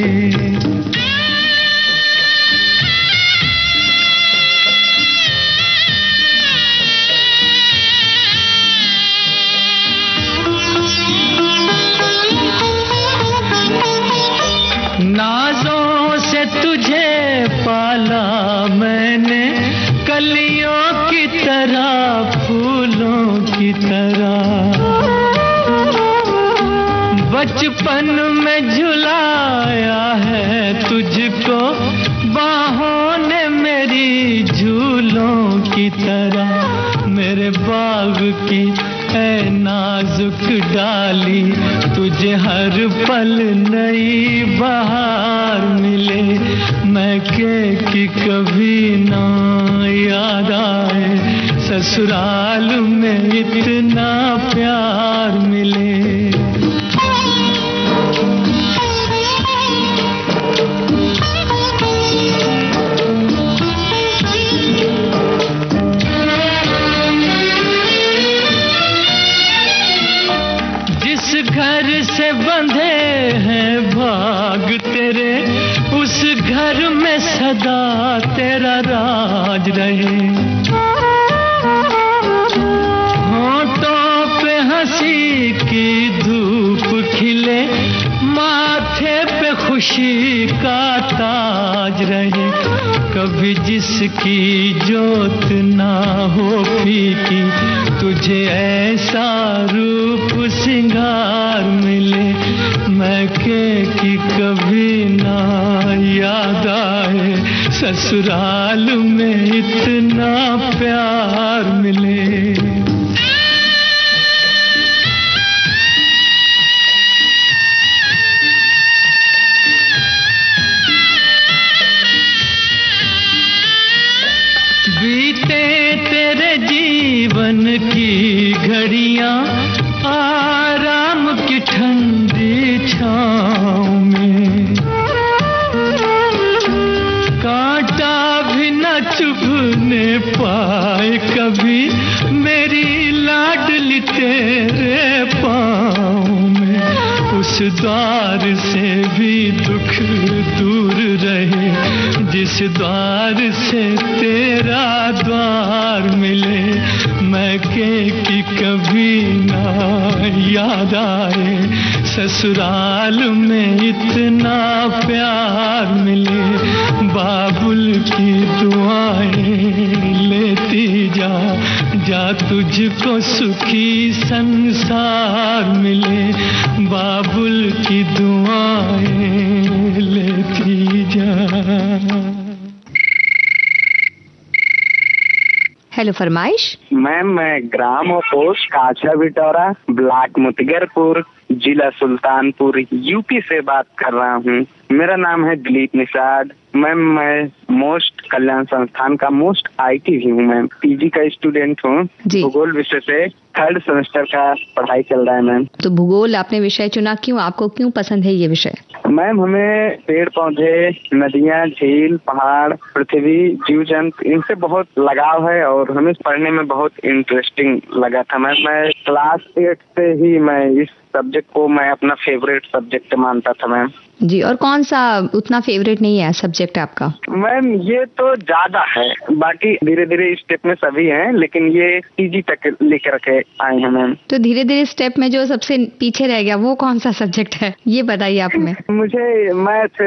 नाज़ों से तुझे पाला मैंने, कलियों की तरह, फूलों की तरह। बचपन में झुलाया है तुझको बाहों ने मेरी झूलों की तरह, मेरे बाग की है नाजुक डाली, तुझे हर पल नई बहार मिले, मैं कि कभी ना याद आए, ससुराल में इतना प्यार मिले। घर से बंधे हैं भाग तेरे, उस घर में सदा तेरा राज रहे, होठों पे हंसी की धूप खिले, माथे पे खुशी का ताज रहे, कभी जिसकी जोत ना हो फीकी, तुझे ऐसा रूप सिंगार मिले, मैं कि कभी ना याद आए, ससुराल में इतना प्यार मिले। बीते तेरे जीवन की घड़ियां आराम की ठंडी छाँव में, कांटा भी न चुभने पाए कभी मेरी लाडली तेरे पाँव में, उस द्वार से भी दुख दूर रहे, जिस द्वार से तेरा द्वार मिले, मैं कि कभी ना याद आए, ससुराल में इतना प्यार मिले, बाबुल की दुआएं लेती जा, जा तुझको सुखी संसार मिले, बाबुल की दुआएं लेती जा। हेलो फरमाइश। मैम मैं ग्राम और पोस्ट काचा बिटौरा, ब्लॉक मुतगरपुर, जिला सुल्तानपुर, यूपी से बात कर रहा हूँ। मेरा नाम है दिलीप निषाद। मैम मैं मोस्ट कल्याण संस्थान का मोस्ट आईटी भी हूँ मैम, पीजी का स्टूडेंट हूँ, भूगोल विषय से 3rd सेमेस्टर का पढ़ाई चल रहा है मैम। तो भूगोल आपने विषय चुना क्यों, आपको क्यों पसंद है ये विषय? मैम हमें पेड़ पौधे, नदियाँ, झील, पहाड़, पृथ्वी, जीव जंतु, इनसे बहुत लगाव है और हमें पढ़ने में बहुत इंटरेस्टिंग लगा था मैम। मैं क्लास 8 से ही मैं इस सब्जेक्ट को मैं अपना फेवरेट सब्जेक्ट मानता था मैम। जी, और कौन सा उतना फेवरेट नहीं है सब्जेक्ट आपका? मैम ये तो ज्यादा है, बाकी धीरे धीरे स्टेप में सभी हैं, लेकिन ये पीजी तक लेकर रखे आए हैं मैम। तो धीरे धीरे स्टेप में जो सबसे पीछे रह गया वो कौन सा सब्जेक्ट है, ये बताइए आप हमें। मुझे मैथ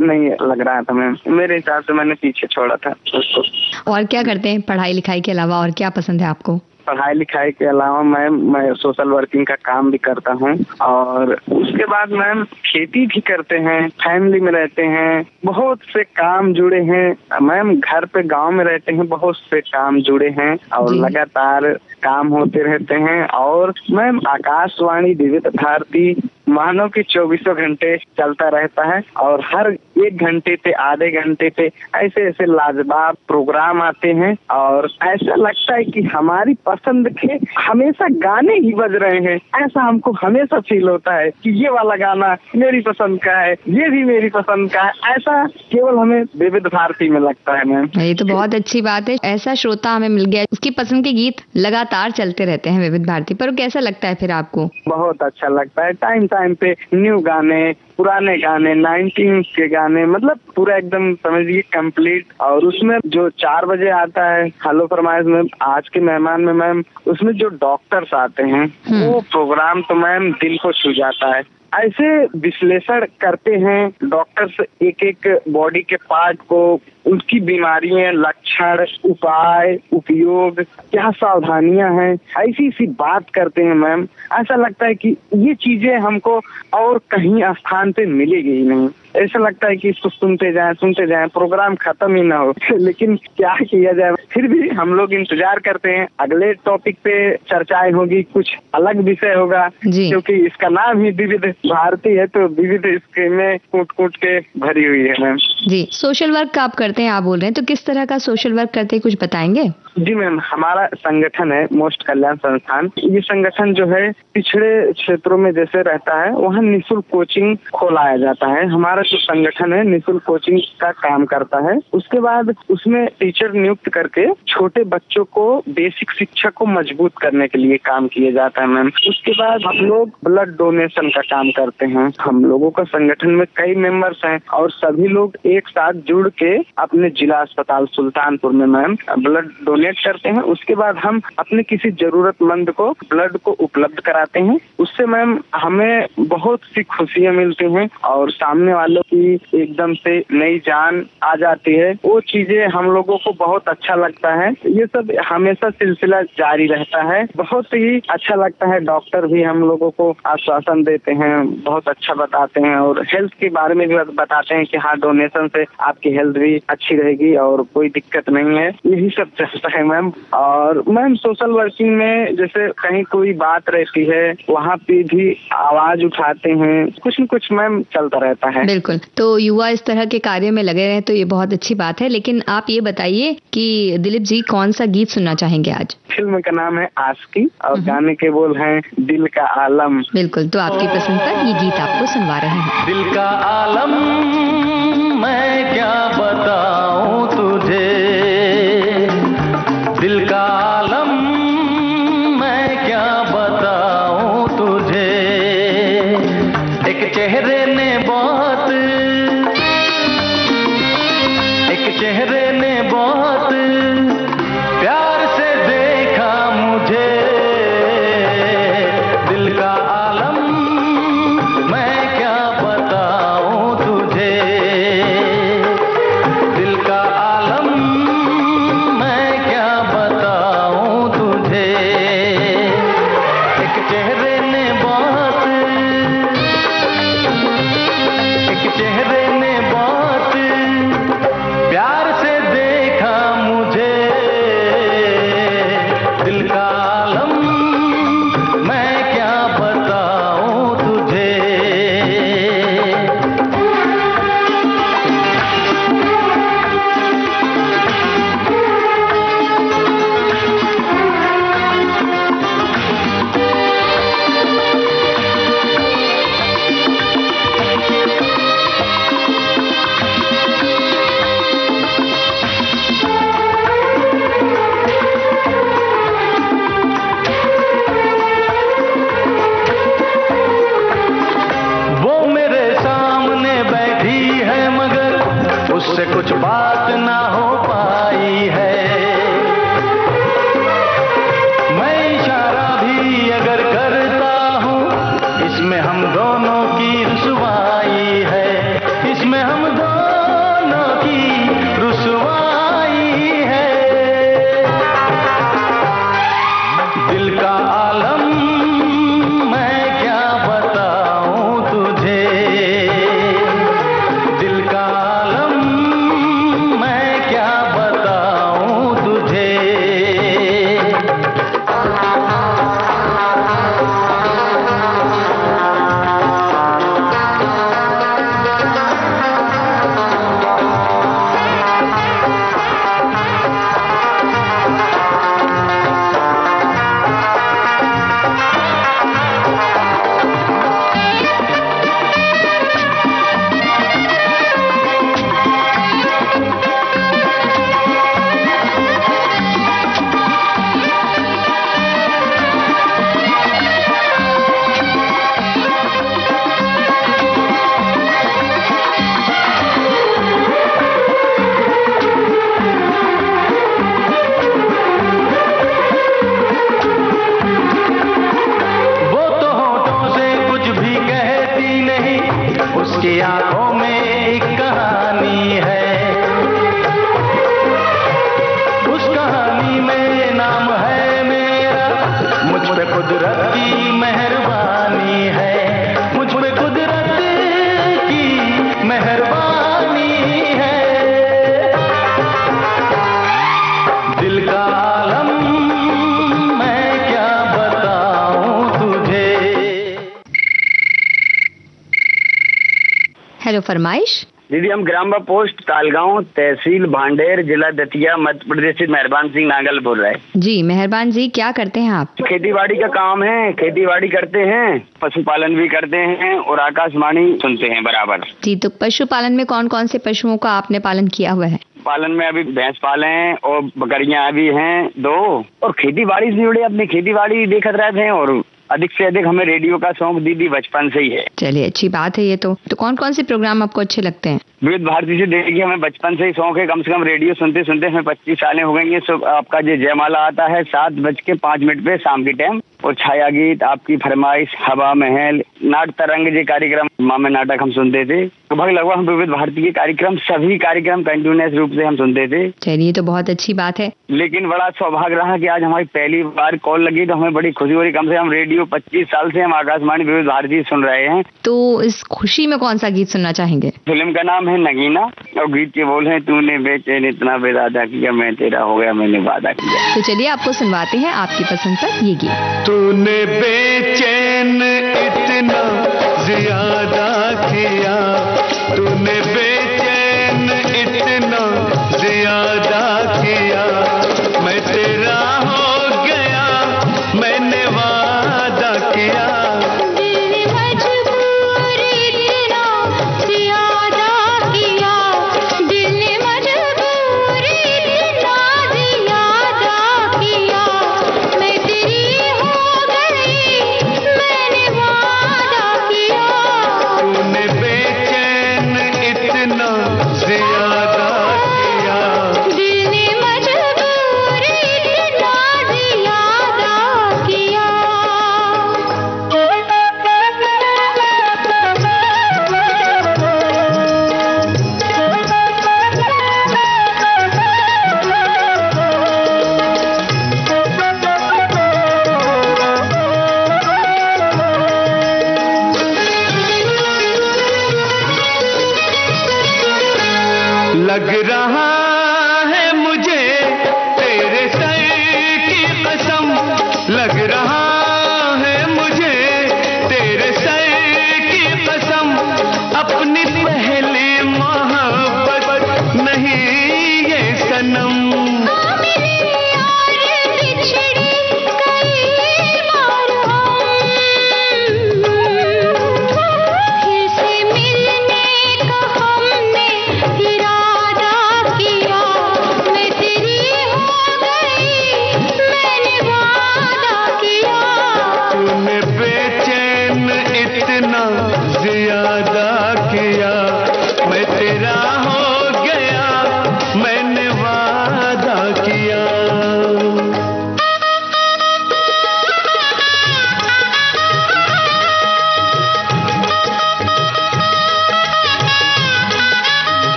नहीं लग रहा था मैम, मेरे हिसाब से मैंने पीछे छोड़ा था उसको। और क्या करते हैं पढ़ाई लिखाई के अलावा, और क्या पसंद है आपको? पढ़ाई लिखाई के अलावा मैम मैं सोशल वर्किंग का काम भी करता हूँ, और उसके बाद मैम खेती भी करते हैं, फैमिली में रहते हैं, बहुत से काम जुड़े हैं मैम। घर पे गांव में रहते हैं, बहुत से काम जुड़े हैं और लगातार काम होते रहते हैं। और मैम आकाशवाणी विविध भारती मानव की 24 घंटे चलता रहता है, और हर 1 घंटे पे, आधे घंटे पे ऐसे ऐसे लाजवाब प्रोग्राम आते हैं, और ऐसा लगता है कि हमारी पसंद के हमेशा गाने ही बज रहे हैं। ऐसा हमको हमेशा फील होता है कि ये वाला गाना मेरी पसंद का है, ये भी मेरी पसंद का है। ऐसा केवल हमें विविध भारती में लगता है मैम। ये तो बहुत अच्छी बात है, ऐसा श्रोता हमें मिल गया, उसकी पसंद के गीत लगातार चलते रहते हैं विविध भारती पर। कैसा लगता है फिर आपको? बहुत अच्छा लगता है। टाइम टाइम पे न्यू गाने, पुराने गाने, 19 के गाने, मतलब पूरा एकदम समझिए कंप्लीट। और उसमें जो 4 बजे आता है हेलो फरमाइश में, आज के मेहमान में मैम, उसमें जो डॉक्टर्स आते हैं वो प्रोग्राम तो मैम दिल को छू जाता है। ऐसे विश्लेषण करते हैं डॉक्टर्स एक एक बॉडी के पार्ट को, उनकी बीमारियां, लक्षण, उपाय, उपयोग, क्या सावधानियां हैं, ऐसी सी बात करते हैं मैम। ऐसा लगता है कि ये चीजें हमको और कहीं स्थान पे मिलेगी ही नहीं। ऐसा लगता है कि इसको सुनते जाएं, प्रोग्राम खत्म ही ना हो। लेकिन क्या किया जाए, फिर भी हम लोग इंतजार करते हैं अगले टॉपिक पे चर्चाएं होगी, कुछ अलग विषय होगा, क्योंकि इसका नाम ही विविध भारती है, तो विविध इसके में कूट के भरी हुई है मैम। जी, सोशल वर्क आप करते हैं, आप बोल रहे हैं, तो किस तरह का सोशल वर्क करते हैं, कुछ बताएंगे? जी मैम, हमारा संगठन है मोस्ट कल्याण संस्थान। ये संगठन जो है पिछड़े क्षेत्रों में जैसे रहता है वहाँ निःशुल्क कोचिंग खोलाया जाता है। हमारा जो संगठन है निःशुल्क कोचिंग का काम करता है। उसके बाद उसमें टीचर नियुक्त करके छोटे बच्चों को बेसिक शिक्षा को मजबूत करने के लिए काम किया जाता है मैम। उसके बाद हम लोग ब्लड डोनेशन का काम करते हैं। हम लोगों का संगठन में कई मेंबर्स हैं और सभी लोग एक साथ जुड़ के अपने जिला अस्पताल सुल्तानपुर में मैम ब्लड डोनेट करते हैं। उसके बाद हम अपने किसी जरूरतमंद को ब्लड को उपलब्ध कराते हैं। उससे मैम हमें बहुत सी खुशियां मिलती हैं और सामने वालों की एकदम से नई जान आ जाती है। वो चीजें हम लोगों को बहुत अच्छा लगता है। ये सब हमेशा सिलसिला जारी रहता है। बहुत ही अच्छा लगता है। डॉक्टर भी हम लोगों को आश्वासन देते हैं, बहुत अच्छा बताते हैं और हेल्थ के बारे में भी बताते हैं कि हाँ, डोनेशन से आपकी हेल्थ भी अच्छी रहेगी और कोई दिक्कत नहीं है। यही सब चलता है मैम। और मैम सोशल वर्किंग में जैसे कहीं कोई बात रहती है वहाँ पे भी आवाज उठाते हैं, कुछ न कुछ मैम चलता रहता है। बिल्कुल, तो युवा इस तरह के कार्य में लगे रहे तो ये बहुत अच्छी बात है। लेकिन आप ये बताइए कि दिलीप जी कौन सा गीत सुनना चाहेंगे आज? फिल्म का नाम है आशिकी और गाने के बोल हैं दिल का आलम। बिल्कुल, तो आपकी पसंद पर ये गीत आपको सुनवा रहे हैं। दिल का आलम मैं क्या बताऊं तुझे, दिल का आलम मैं क्या बताऊं तुझे। एक चेहरे ने बहुत प्यार से देखा मुझे। दिल का आलम मैं क्या बताऊं तुझे, दिल हेलो, फरमाइश। दीदी हम ग्राम पोस्ट तालगांव, तहसील भांडेर, जिला दतिया, मध्य प्रदेश से मेहरबान सिंह नांगल बोल रहे हैं। जी मेहरबान जी, क्या करते हैं आप? खेती बाड़ी का काम है, खेती बाड़ी करते हैं, पशुपालन भी करते हैं और आकाशवाणी सुनते हैं बराबर। जी, तो पशुपालन में कौन कौन से पशुओं का आपने पालन किया हुआ है? पालन में अभी भैंस पाले हैं और बकरियां अभी हैं 2, और खेती बाड़ी से जुड़े अपनी खेती बाड़ी देखते रहते हैं, और अधिक से अधिक हमें रेडियो का शौक दीदी बचपन से ही है। चलिए, अच्छी बात है ये तो कौन कौन से प्रोग्राम आपको अच्छे लगते हैं? विविध भारती से देखिए हमें बचपन से ही शौक है, कम से कम रेडियो सुनते सुनते हमें 25 सालें हो गई हैं। सब आपका जो जयमाला आता है 7:05 पे शाम के टाइम, और छाया गीत, आपकी फरमाइश, हवा महल, नाट तरंग जो कार्यक्रम माँ में नाटक हम सुनते थे। लगभग हम विविध भारती के कार्यक्रम, सभी कार्यक्रम कंटिन्यूअस रूप से हम सुनते थे। चलिए, तो बहुत अच्छी बात है। लेकिन बड़ा सौभाग्य रहा कि आज हमारी पहली बार कॉल लगी तो हमें बड़ी खुशी हो रही। कम से कम रेडियो 25 साल से हम आकाशवाणी विविध भारती सुन रहे हैं। तो इस खुशी में कौन सा गीत सुनना चाहेंगे? फिल्म का नाम है नगीना और गीत के बोल हैं, तूने बेचैन इतना बेदादा किया, मैं तेरा हो गया मैंने वादा किया। तो चलिए आपको सुनवाते हैं आपकी पसंद पर ये गीत। तूने बेचैन इतना ज्यादा किया, तूने बेचैन इतना ज्यादा किया, मैं तेरा हो गया मैंने वादा किया। बेचैन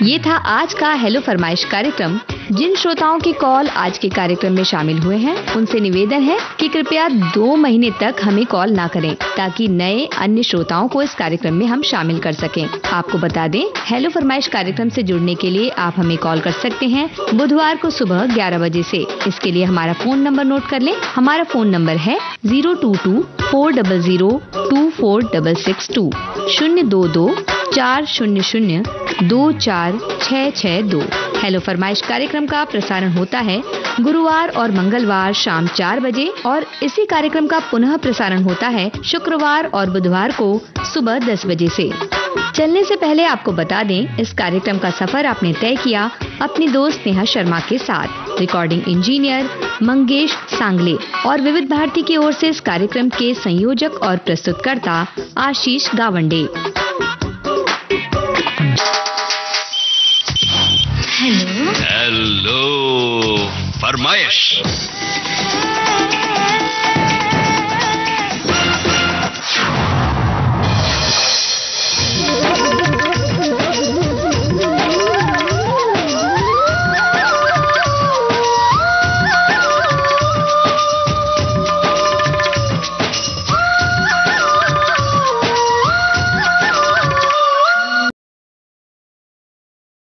ये था आज का हेलो फरमाइश कार्यक्रम। जिन श्रोताओं के कॉल आज के कार्यक्रम में शामिल हुए हैं उनसे निवेदन है कि कृपया 2 महीने तक हमें कॉल ना करें ताकि नए अन्य श्रोताओं को इस कार्यक्रम में हम शामिल कर सकें। आपको बता दें, हेलो फरमाइश कार्यक्रम से जुड़ने के लिए आप हमें कॉल कर सकते हैं बुधवार को सुबह 11 बजे से। इसके लिए हमारा फोन नंबर नोट कर लें। हमारा फोन नंबर है 022-400-24662 022-400-24662। हेलो फरमाइश कार्यक्रम का प्रसारण होता है गुरुवार और मंगलवार शाम 4 बजे और इसी कार्यक्रम का पुनः प्रसारण होता है शुक्रवार और बुधवार को सुबह 10 बजे से। चलने से पहले आपको बता दें, इस कार्यक्रम का सफर आपने तय किया अपनी दोस्त नेहा शर्मा के साथ। रिकॉर्डिंग इंजीनियर मंगेश सांगले और विविध भारती की ओर से इस कार्यक्रम के संयोजक और प्रस्तुतकर्ता आशीष गावंडे। हेलो फरमाइश।